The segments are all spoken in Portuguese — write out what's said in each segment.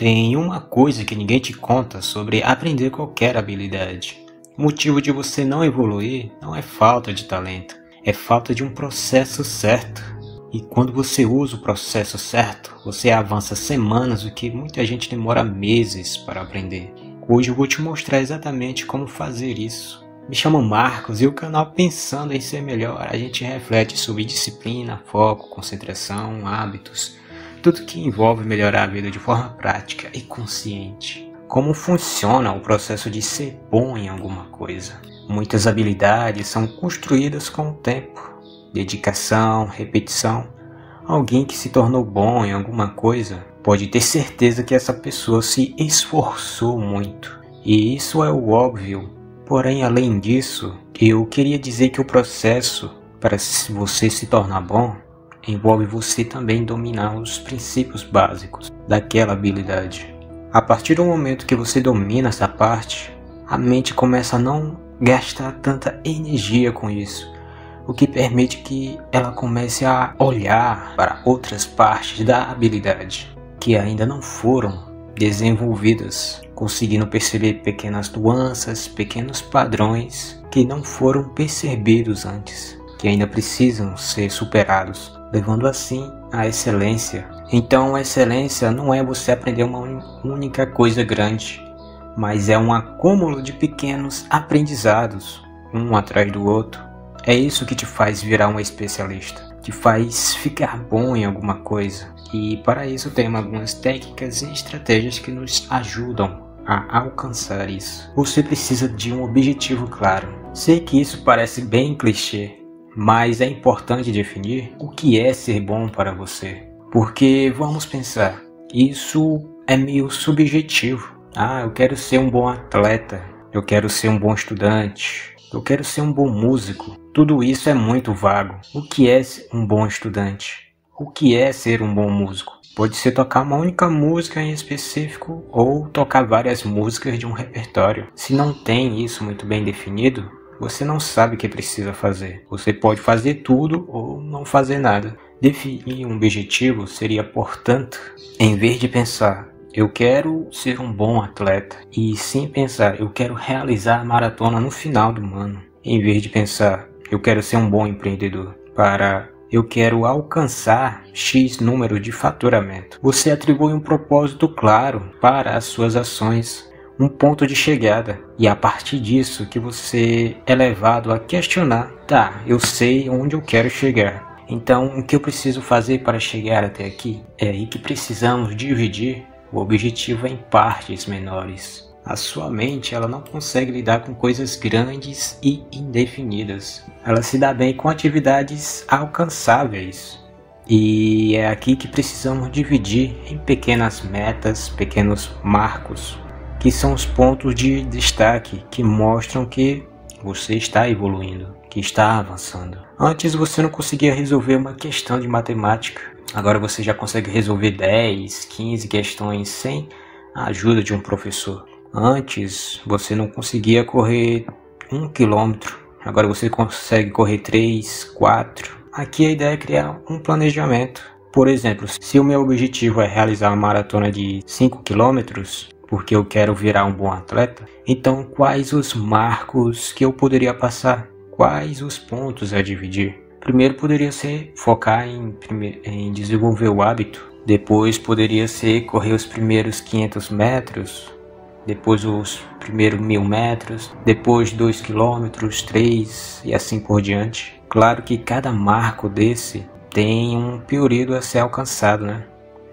Tem uma coisa que ninguém te conta sobre aprender qualquer habilidade. O motivo de você não evoluir não é falta de talento, é falta de um processo certo. E quando você usa o processo certo, você avança semanas, o que muita gente demora meses para aprender. Hoje eu vou te mostrar exatamente como fazer isso. Me chamo Marcos e o canal Pensando em Ser Melhor, a gente reflete sobre disciplina, foco, concentração, hábitos, tudo que envolve melhorar a vida de forma prática e consciente. Como funciona o processo de ser bom em alguma coisa. Muitas habilidades são construídas com o tempo, dedicação, repetição. Alguém que se tornou bom em alguma coisa pode ter certeza que essa pessoa se esforçou muito. E isso é o óbvio. Porém, além disso, eu queria dizer que o processo para você se tornar bom envolve você também dominar os princípios básicos daquela habilidade. A partir do momento que você domina essa parte, a mente começa a não gastar tanta energia com isso, o que permite que ela comece a olhar para outras partes da habilidade que ainda não foram desenvolvidas, conseguindo perceber pequenas nuances, pequenos padrões que não foram percebidos antes, que ainda precisam ser superados, levando assim à excelência. Então a excelência não é você aprender uma única coisa grande, mas é um acúmulo de pequenos aprendizados, um atrás do outro. É isso que te faz virar um especialista, te faz ficar bom em alguma coisa. E para isso tem algumas técnicas e estratégias que nos ajudam a alcançar isso. Você precisa de um objetivo claro. Sei que isso parece bem clichê, mas é importante definir o que é ser bom para você. Porque vamos pensar, isso é meio subjetivo. Eu quero ser um bom atleta, eu quero ser um bom estudante, eu quero ser um bom músico. Tudo isso é muito vago. O que é um bom estudante? O que é ser um bom músico? Pode ser tocar uma única música em específico ou tocar várias músicas de um repertório. Se não tem isso muito bem definido, você não sabe o que precisa fazer. Você pode fazer tudo ou não fazer nada. Definir um objetivo seria, portanto, em vez de pensar, eu quero ser um bom atleta, e sim pensar, eu quero realizar a maratona no final do ano. Em vez de pensar, eu quero ser um bom empreendedor, para eu quero alcançar X número de faturamento. Você atribui um propósito claro para as suas ações, um ponto de chegada, e a partir disso que você é levado a questionar, eu sei onde eu quero chegar. Então, o que eu preciso fazer para chegar até aqui? É aí que precisamos dividir o objetivo em partes menores. A sua mente ela não consegue lidar com coisas grandes e indefinidas. Ela se dá bem com atividades alcançáveis. E é aqui que precisamos dividir em pequenas metas, pequenos marcos, que são os pontos de destaque que mostram que você está evoluindo, que está avançando. Antes você não conseguia resolver uma questão de matemática. Agora você já consegue resolver 10, 15 questões sem a ajuda de um professor. Antes você não conseguia correr 1 quilômetro. Agora você consegue correr 3, 4. Aqui a ideia é criar um planejamento. Por exemplo, se o meu objetivo é realizar uma maratona de 5 quilômetros, porque eu quero virar um bom atleta, então quais os marcos que eu poderia passar? Quais os pontos a dividir? Primeiro poderia ser focar em desenvolver o hábito. Depois poderia ser correr os primeiros 500 metros. Depois os primeiros 1000 metros. Depois 2 quilômetros, 3 e assim por diante. Claro que cada marco desse tem um período a ser alcançado, né?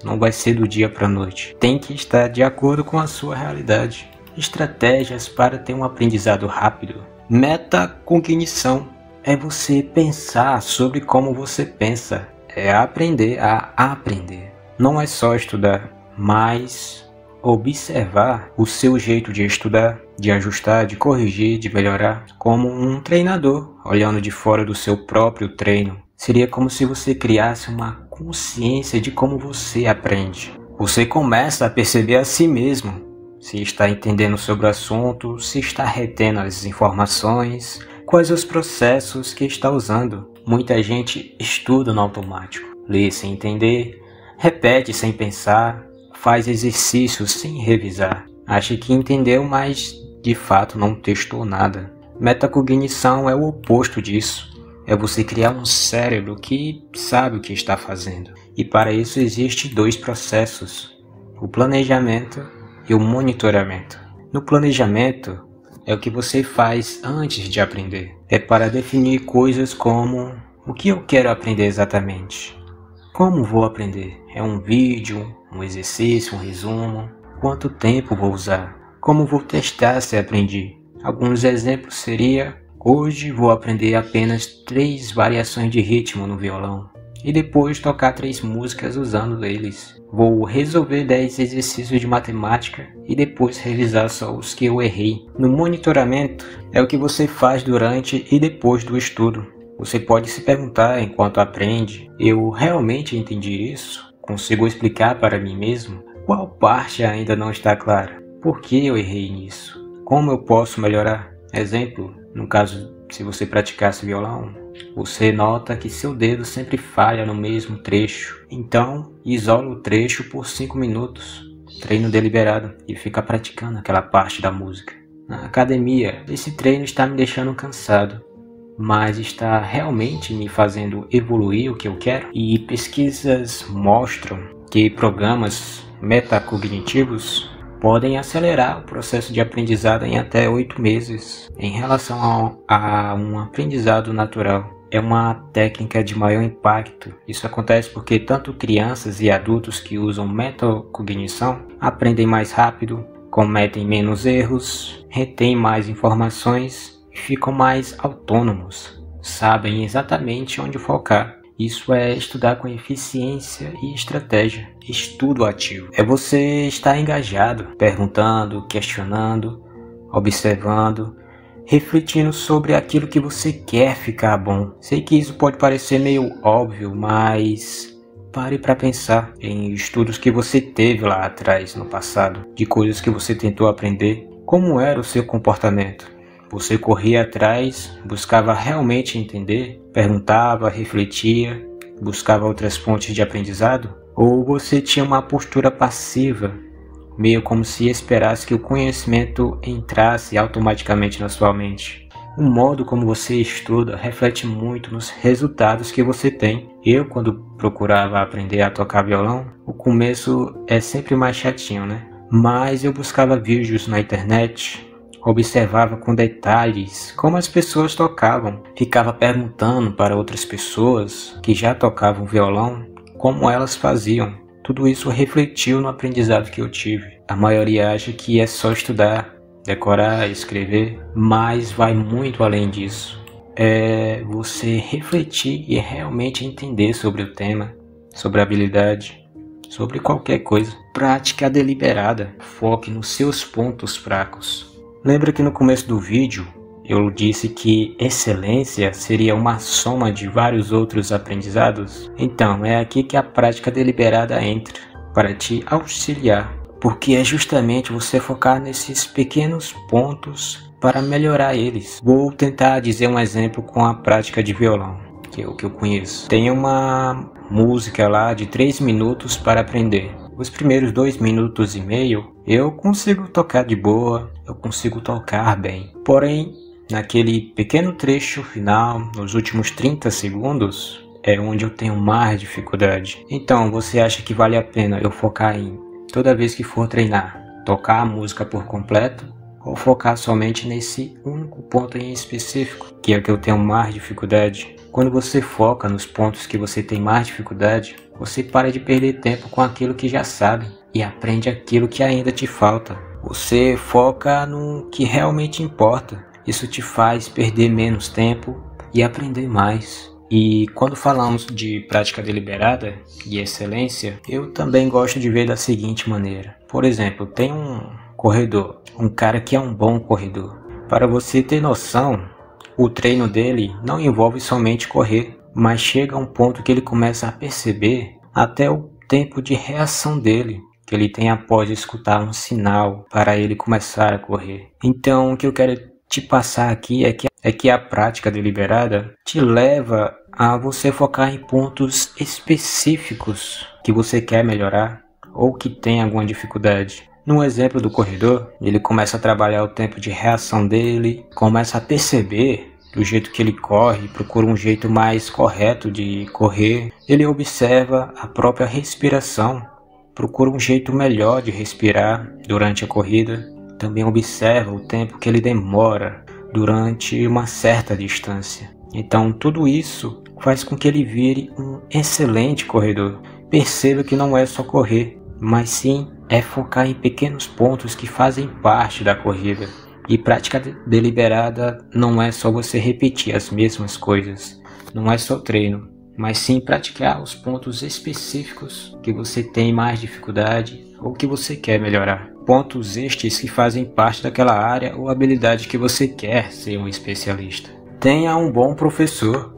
Não vai ser do dia para a noite. Tem que estar de acordo com a sua realidade. Estratégias para ter um aprendizado rápido. Metacognição. É você pensar sobre como você pensa. É aprender a aprender. Não é só estudar, mas observar o seu jeito de estudar, de ajustar, de corrigir, de melhorar. Como um treinador, olhando de fora do seu próprio treino. Seria como se você criasse uma consciência de como você aprende. Você começa a perceber a si mesmo. Se está entendendo sobre o assunto, se está retendo as informações, quais os processos que está usando. Muita gente estuda no automático, lê sem entender, repete sem pensar, faz exercícios sem revisar. Acha que entendeu, mas de fato não testou nada. Metacognição é o oposto disso. É você criar um cérebro que sabe o que está fazendo. E para isso existem dois processos: o planejamento e o monitoramento. No planejamento é o que você faz antes de aprender. É para definir coisas como: o que eu quero aprender exatamente? Como vou aprender? É um vídeo, um exercício, um resumo? Quanto tempo vou usar? Como vou testar se aprendi? Alguns exemplos seria: hoje vou aprender apenas 3 variações de ritmo no violão e depois tocar 3 músicas usando eles. Vou resolver 10 exercícios de matemática e depois revisar só os que eu errei. No monitoramento é o que você faz durante e depois do estudo. Você pode se perguntar enquanto aprende: eu realmente entendi isso? Consigo explicar para mim mesmo? Qual parte ainda não está clara? Por que eu errei nisso? Como eu posso melhorar? Exemplo, no caso, se você praticasse violão, você nota que seu dedo sempre falha no mesmo trecho. Então, isola o trecho por 5 minutos, treino deliberado, e fica praticando aquela parte da música. Na academia, esse treino está me deixando cansado, mas está realmente me fazendo evoluir o que eu quero? E pesquisas mostram que programas metacognitivos podem acelerar o processo de aprendizado em até 8 meses em relação a um aprendizado natural. É uma técnica de maior impacto. Isso acontece porque tanto crianças e adultos que usam metacognição aprendem mais rápido, cometem menos erros, retêm mais informações e ficam mais autônomos. Sabem exatamente onde focar. Isso é estudar com eficiência e estratégia. Estudo ativo é você estar engajado, perguntando, questionando, observando, refletindo sobre aquilo que você quer ficar bom. Sei que isso pode parecer meio óbvio, mas pare para pensar em estudos que você teve lá atrás, no passado, de coisas que você tentou aprender. Como era o seu comportamento? Você corria atrás, buscava realmente entender, perguntava, refletia, buscava outras fontes de aprendizado? Ou você tinha uma postura passiva, meio como se esperasse que o conhecimento entrasse automaticamente na sua mente? O modo como você estuda reflete muito nos resultados que você tem. Eu, quando procurava aprender a tocar violão, o começo é sempre mais chatinho, né? Mas eu buscava vídeos na internet, observava com detalhes como as pessoas tocavam, ficava perguntando para outras pessoas que já tocavam violão como elas faziam. Tudo isso refletiu no aprendizado que eu tive. A maioria acha que é só estudar, decorar, escrever, mas vai muito além disso. É você refletir e realmente entender sobre o tema, sobre a habilidade, sobre qualquer coisa. Prática deliberada, foque nos seus pontos fracos. Lembra que no começo do vídeo eu disse que excelência seria uma soma de vários outros aprendizados? Então, é aqui que a prática deliberada entra, para te auxiliar, porque é justamente você focar nesses pequenos pontos para melhorar eles. Vou tentar dizer um exemplo com a prática de violão, que é o que eu conheço. Tem uma música lá de 3 minutos para aprender. Os primeiros 2 minutos e meio eu consigo tocar de boa, eu consigo tocar bem. Porém, naquele pequeno trecho final, nos últimos 30 segundos, é onde eu tenho mais dificuldade. Então, você acha que vale a pena eu focar em, toda vez que for treinar, tocar a música por completo? Ou focar somente nesse único ponto em específico, que é o que eu tenho mais dificuldade? Quando você foca nos pontos que você tem mais dificuldade, você para de perder tempo com aquilo que já sabe e aprende aquilo que ainda te falta. Você foca no que realmente importa. Isso te faz perder menos tempo e aprender mais. E quando falamos de prática deliberada e excelência, eu também gosto de ver da seguinte maneira. Por exemplo, tem um corredor, um cara que é um bom corredor. Para você ter noção, o treino dele não envolve somente correr, mas chega a um ponto que ele começa a perceber até o tempo de reação dele, que ele tem após escutar um sinal para ele começar a correr. Então, o que eu quero te passar aqui é que a prática deliberada te leva a você focar em pontos específicos que você quer melhorar, ou que tem alguma dificuldade. No exemplo do corredor, ele começa a trabalhar o tempo de reação dele, começa a perceber do jeito que ele corre, procura um jeito mais correto de correr. Ele observa a própria respiração, procura um jeito melhor de respirar durante a corrida. Também observa o tempo que ele demora durante uma certa distância. Então tudo isso faz com que ele vire um excelente corredor. Perceba que não é só correr, mas sim é focar em pequenos pontos que fazem parte da corrida. E prática deliberada não é só você repetir as mesmas coisas, não é só treino, mas sim praticar os pontos específicos que você tem mais dificuldade ou que você quer melhorar. Pontos estes que fazem parte daquela área ou habilidade que você quer ser um especialista. Tenha um bom professor,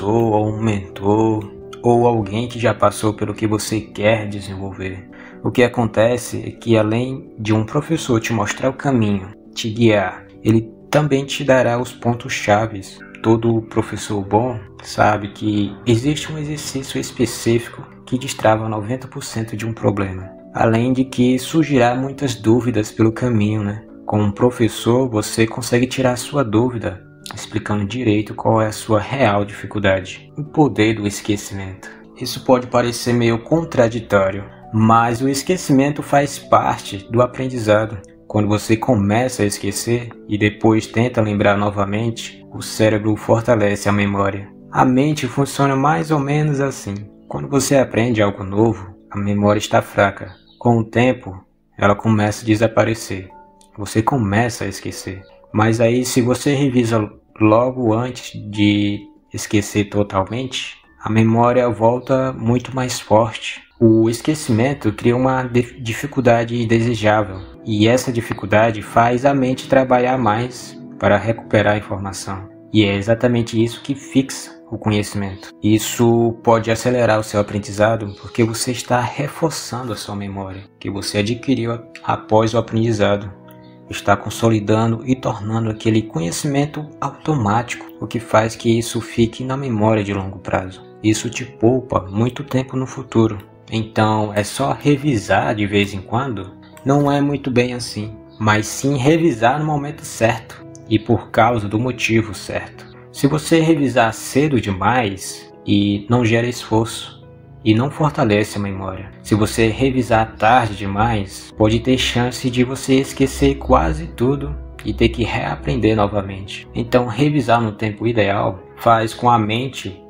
ou um mentor, ou alguém que já passou pelo que você quer desenvolver. O que acontece é que além de um professor te mostrar o caminho, te guiar, ele também te dará os pontos chaves. Todo professor bom sabe que existe um exercício específico que destrava 90% de um problema. Além de que surgirá muitas dúvidas pelo caminho, né? Com um professor você consegue tirar a sua dúvida, explicando direito qual é a sua real dificuldade. O poder do esquecimento. Isso pode parecer meio contraditório, mas o esquecimento faz parte do aprendizado. Quando você começa a esquecer e depois tenta lembrar novamente, o cérebro fortalece a memória. A mente funciona mais ou menos assim. Quando você aprende algo novo, a memória está fraca. Com o tempo, ela começa a desaparecer. Você começa a esquecer. Mas aí, se você revisa logo antes de esquecer totalmente, a memória volta muito mais forte. O esquecimento cria uma dificuldade indesejável, e essa dificuldade faz a mente trabalhar mais para recuperar a informação. E é exatamente isso que fixa o conhecimento. Isso pode acelerar o seu aprendizado porque você está reforçando a sua memória, que você adquiriu após o aprendizado. Está consolidando e tornando aquele conhecimento automático, o que faz que isso fique na memória de longo prazo. Isso te poupa muito tempo no futuro. Então é só revisar de vez em quando? Não é muito bem assim, mas sim revisar no momento certo e por causa do motivo certo. Se você revisar cedo demais e não gera esforço e não fortalece a memória. Se você revisar tarde demais, pode ter chance de você esquecer quase tudo e ter que reaprender novamente. Então revisar no tempo ideal faz com a mente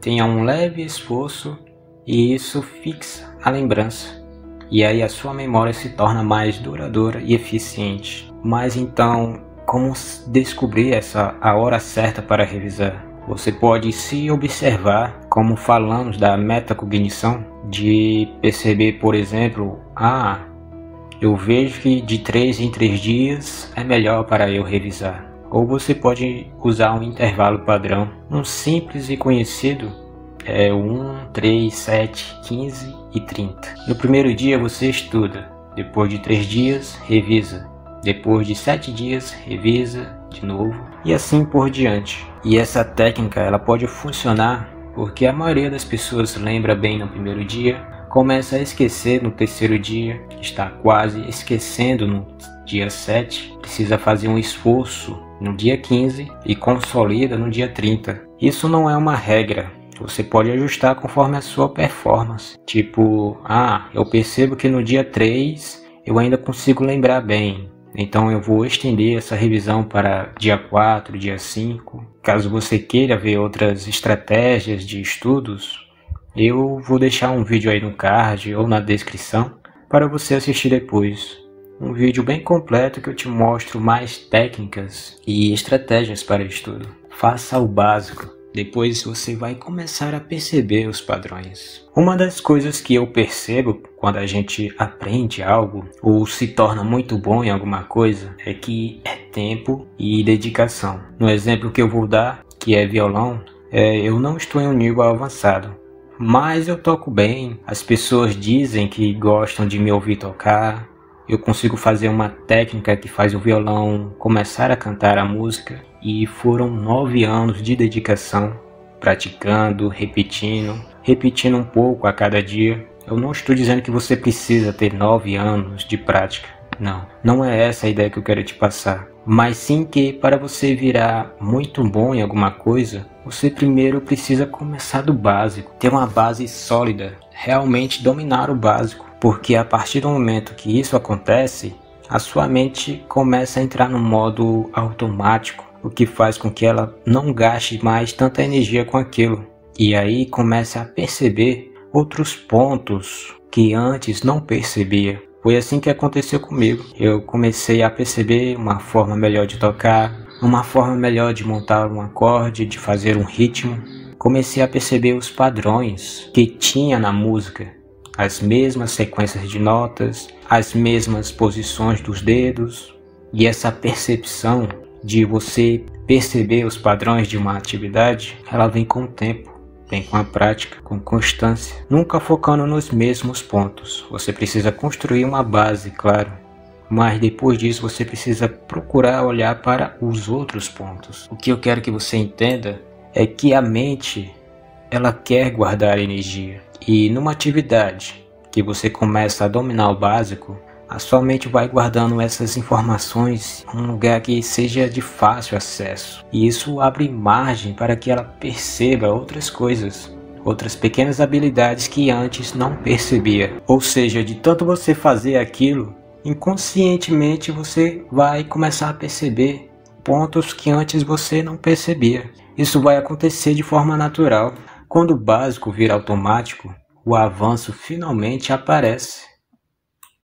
tenha um leve esforço e isso fixa a lembrança. E aí a sua memória se torna mais duradoura e eficiente. Mas então, como descobrir a hora certa para revisar? Você pode se observar, como falamos da metacognição, de perceber, por exemplo, eu vejo que de 3 em 3 dias é melhor para eu revisar. Ou você pode usar um intervalo padrão. Um simples e conhecido é 1, 3, 7, 15 e 30. No primeiro dia você estuda, depois de 3 dias revisa, depois de 7 dias revisa de novo e assim por diante. E essa técnica ela pode funcionar porque a maioria das pessoas lembra bem no primeiro dia, começa a esquecer no terceiro dia, está quase esquecendo no dia 7, precisa fazer um esforço no dia 15 e consolida no dia 30. Isso não é uma regra. Você pode ajustar conforme a sua performance. Tipo, eu percebo que no dia 3 eu ainda consigo lembrar bem. Então eu vou estender essa revisão para dia 4, dia 5. Caso você queira ver outras estratégias de estudos, eu vou deixar um vídeo aí no card ou na descrição para você assistir depois. Um vídeo bem completo que eu te mostro mais técnicas e estratégias para estudo. Faça o básico. Depois você vai começar a perceber os padrões. Uma das coisas que eu percebo quando a gente aprende algo ou se torna muito bom em alguma coisa é que é tempo e dedicação. No exemplo que eu vou dar, que é violão, eu não estou em um nível avançado, mas eu toco bem. As pessoas dizem que gostam de me ouvir tocar. Eu consigo fazer uma técnica que faz o violão começar a cantar a música. E foram 9 anos de dedicação, praticando, repetindo um pouco a cada dia. Eu não estou dizendo que você precisa ter 9 anos de prática. Não, não é essa a ideia que eu quero te passar. Mas sim que para você virar muito bom em alguma coisa, você primeiro precisa começar do básico. Ter uma base sólida, realmente dominar o básico. Porque a partir do momento que isso acontece, a sua mente começa a entrar no modo automático, o que faz com que ela não gaste mais tanta energia com aquilo. E aí começa a perceber outros pontos que antes não percebia. Foi assim que aconteceu comigo. Eu comecei a perceber uma forma melhor de tocar, uma forma melhor de montar um acorde, de fazer um ritmo. Comecei a perceber os padrões que tinha na música, as mesmas sequências de notas, as mesmas posições dos dedos. E essa percepção de você perceber os padrões de uma atividade, ela vem com o tempo. Vem com a prática, com constância, nunca focando nos mesmos pontos. Você precisa construir uma base, claro, mas depois disso você precisa procurar olhar para os outros pontos. O que eu quero que você entenda é que a mente, ela quer guardar energia. E numa atividade que você começa a dominar o básico, a sua mente vai guardando essas informações em um lugar que seja de fácil acesso. E isso abre margem para que ela perceba outras coisas, outras pequenas habilidades que antes não percebia. Ou seja, de tanto você fazer aquilo, inconscientemente você vai começar a perceber pontos que antes você não percebia. Isso vai acontecer de forma natural. Quando o básico vira automático, o avanço finalmente aparece.